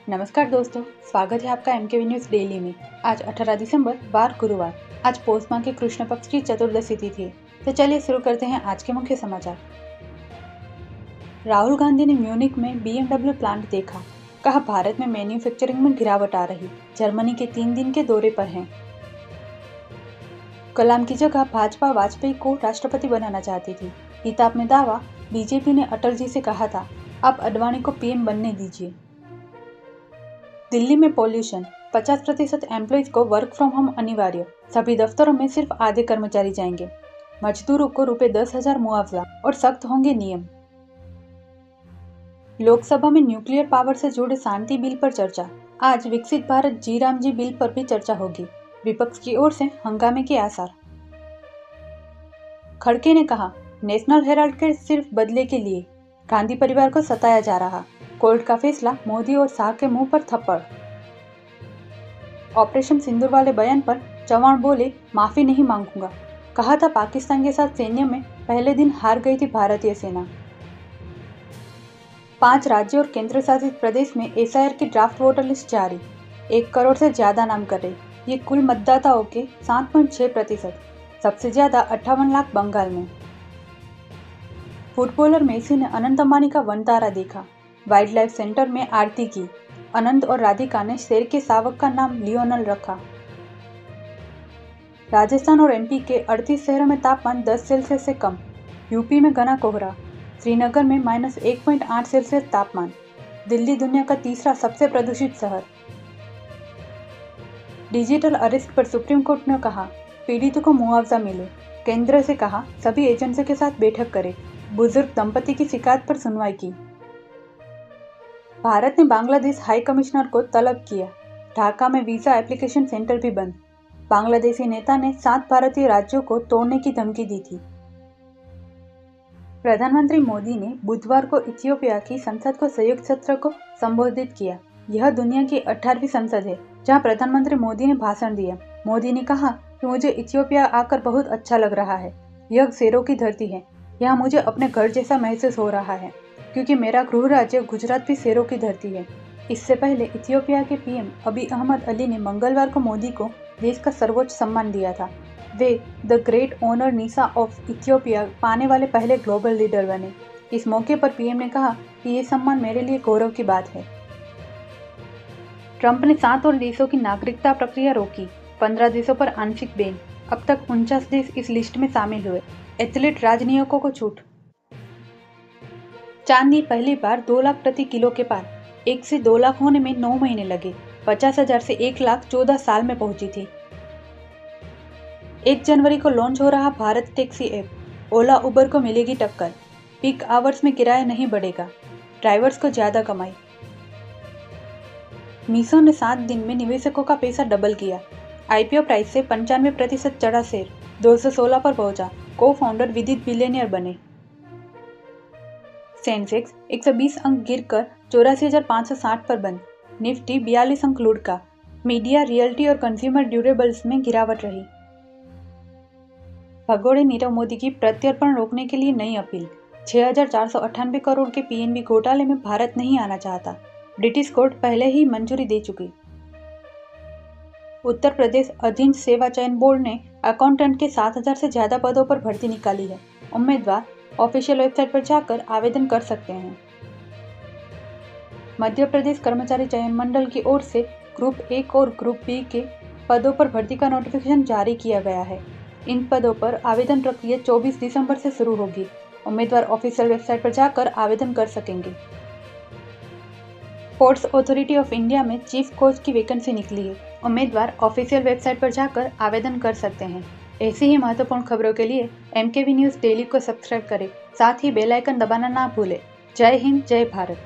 नमस्कार दोस्तों, स्वागत है आपका एमकेवी न्यूज़ डेली में। आज 18 दिसंबर बार गुरुवार। आज पौष माह के कृष्ण पक्ष की चतुर्दशी तिथि है। तो चलिए शुरू करते हैं आज के मुख्य समाचार। राहुल गांधी ने म्यूनिक में BMW प्लांट देखा, कहा भारत में मैन्युफैक्चरिंग में गिरावट आ रही। जर्मनी के 3 दिन के दौरे पर हैं। कलाम की जगह भाजपा वाजपेयी को राष्ट्रपति बनाना चाहती थी। किताब में दावा, बीजेपी ने अटल जी से कहा था, अब अडवाणी को पीएम बनने दीजिए। दिल्ली में पॉल्यूशन, 50% एम्प्लॉयज को वर्क फ्रॉम होम अनिवार्य। सभी दफ्तरों में सिर्फ आधे कर्मचारी जाएंगे। मजदूरों को ₹10,000 मुआवजा और सख्त होंगे नियम। लोकसभा में न्यूक्लियर पावर से जुड़े शांति बिल पर चर्चा। आज विकसित भारत जी राम जी बिल पर भी चर्चा होगी। विपक्ष की ओर से हंगामे के आसार। खड़गे ने कहा, नेशनल हेराल्ड के सिर्फ बदले के लिए गांधी परिवार को सताया जा रहा। कोर्ट का फैसला, मोदी और शाह के मुंह पर थप्पड़। ऑपरेशन सिंदूर वाले बयान पर चौहान बोले, माफी नहीं मांगूंगा। कहा था पाकिस्तान के साथ सैन्य में पहले दिन हार गई थी भारतीय सेना। 5 राज्यों और केंद्र शासित प्रदेश में एसआईआर की ड्राफ्ट वोटर लिस्ट जारी। 1 करोड़ से ज्यादा नाम करे। ये कुल मतदाताओं के 7.6%। सबसे ज्यादा 58 लाख बंगाल में। फुटबॉलर मेसी ने अनंत अंबानी का वन तारा देखा। वाइल्ड लाइफ सेंटर में आरती की। अनंत और राधिका ने शेर के शावक का नाम लियोनल रखा। राजस्थान और एमपी के 38 शहरों में तापमान 10 सेल्सियस से कम। यूपी में घना कोहरा। श्रीनगर में -1.8 सेल्सियस तापमान। दिल्ली दुनिया का तीसरा सबसे प्रदूषित शहर। डिजिटल अरेस्ट पर सुप्रीम कोर्ट ने कहा, पीड़ितों को मुआवजा मिले। केंद्र से कहा, सभी एजेंसियों के साथ बैठक करें। बुजुर्ग दंपति की शिकायत पर सुनवाई की। भारत ने बांग्लादेश हाई कमिश्नर को तलब किया। ढाका में वीजा एप्लीकेशन सेंटर भी बंद। बांग्लादेशी नेता ने 7 भारतीय राज्यों को तोड़ने की धमकी दी थी। प्रधानमंत्री मोदी ने बुधवार को इथियोपिया की संसद को संयुक्त सत्र को संबोधित किया। यह दुनिया की 18वीं संसद है जहां प्रधानमंत्री मोदी ने भाषण दिया। मोदी ने कहा कि मुझे इथियोपिया आकर बहुत अच्छा लग रहा है। यह शेरों की धरती है। यहाँ मुझे अपने घर जैसा महसूस हो रहा है, क्योंकि मेरा गृह राज्य गुजरात भी शेरों की धरती है। इससे पहले इथियोपिया के पीएम अबी अहमद अली ने मंगलवार को मोदी को देश का सर्वोच्च सम्मान दिया था। वे द ग्रेट ऑनर निशा ऑफ इथियोपिया पाने वाले पहले ग्लोबल लीडर बने। इस मौके पर पीएम ने कहा कि ये सम्मान मेरे लिए गौरव की बात है। ट्रंप ने 7 और देशों की नागरिकता प्रक्रिया रोकी। 15 देशों पर आंशिक बैन। अब तक 49 देश इस लिस्ट में शामिल हुए। एथलीट राजनयिकों को छूट। चांदी पहली बार 2 लाख प्रति किलो के पार। 1 से 2 लाख होने में 9 महीने लगे। 50,000 से 1 लाख 14 साल में पहुंची थी। 1 जनवरी को लॉन्च हो रहा भारत टैक्सी ऐप। ओला उबर को मिलेगी टक्कर। पीक आवर्स में किराया नहीं बढ़ेगा, ड्राइवर्स को ज्यादा कमाई। मीशो ने 7 दिन में निवेशकों का पैसा डबल किया। आईपीओ प्राइस से 95% चढ़ा शेयर, 216 पर पहुंचा। को फाउंडर विदित बिलियनियर बने। सेंसेक्स 120 अंक गिरकर 84,560 पर बंद। निफ्टी 42 अंक लुढ़का। मीडिया, रियल्टी और कंज्यूमर ड्यूरेबल्स में गिरावट रही। भगोड़े नीरव मोदी की प्रत्यर्पण रोकने के लिए नई अपील। 6,498 करोड़ के पीएनबी घोटाले में भारत नहीं आना चाहता। ब्रिटिश कोर्ट पहले ही मंजूरी दे चुकी। उत्तर प्रदेश अधीन सेवा चयन बोर्ड ने अकाउंटेंट के 7,000 से ज्यादा पदों पर भर्ती निकाली है। उम्मीदवार ऑफिशियल वेबसाइट पर जाकर आवेदन कर सकते हैं। मध्य प्रदेश कर्मचारी चयन मंडल की ओर से ग्रुप 1 और ग्रुप बी के पदों पर भर्ती का नोटिफिकेशन जारी किया गया है। इन पदों पर आवेदन प्रक्रिया 24 दिसंबर से शुरू होगी। उम्मीदवार ऑफिशियल वेबसाइट पर जाकर आवेदन कर सकेंगे। स्पोर्ट्स अथॉरिटी ऑफ इंडिया में चीफ कोच की वैकेंसी निकली है। उम्मीदवार ऑफिशियल वेबसाइट पर जाकर आवेदन कर सकते हैं। ऐसी ही महत्वपूर्ण खबरों के लिए एमकेवी न्यूज़ डेली को सब्सक्राइब करें। साथ ही बेल आइकन दबाना ना भूलें। जय हिंद, जय भारत।